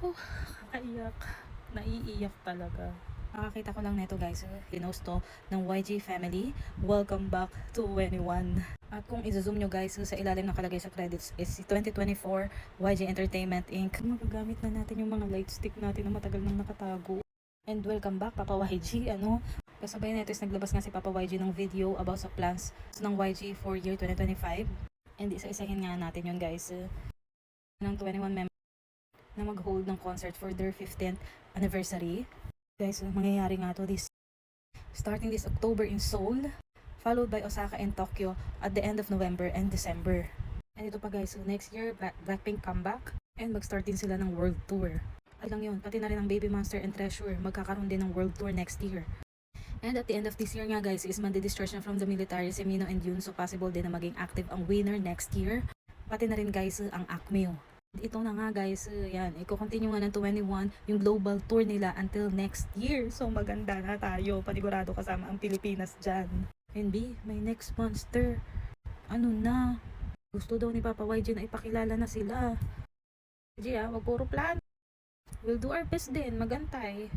Oh, kakaiyak. Naiiyak talaga. Nakakita ko lang nito guys, pinost to ng YG family. Welcome back to 21. At kung i-zoom nyo guys, sa ilalim ng kalagay sa credits is 2024 YG Entertainment Inc. Magagamit na natin yung mga light stick natin na matagal nang nakatago. And welcome back Papa YG. Kasabay nito is naglabas nga si Papa YG ng video about sa plans ng YG for year 2025. And isa-isahin nga natin yun guys. Ng 21 members na mag-hold ng concert for their 15th anniversary. Guys, mangyayari nga to starting this October in Seoul, followed by Osaka and Tokyo at the end of November and December. And ito pa guys, next year Blackpink comeback and mag-start din sila ng world tour. Ay lang yun, pati na rin ang Baby Monster and Treasure magkakaroon din ng world tour next year. And at the end of this year nga guys is mandi-discharge na from the military si Mino and Yoon, so possible din na maging active ang winner next year. Pati na rin guys ang ACMEO. Ito na nga guys, yan, i-continue nga ng 21 yung global tour nila until next year. So maganda na tayo, panigurado kasama ang Pilipinas dyan. NB, may next monster. Ano na? Gusto daw ni Papa YG na ipakilala na sila. YG wag puro plan. We'll do our best din, magantay.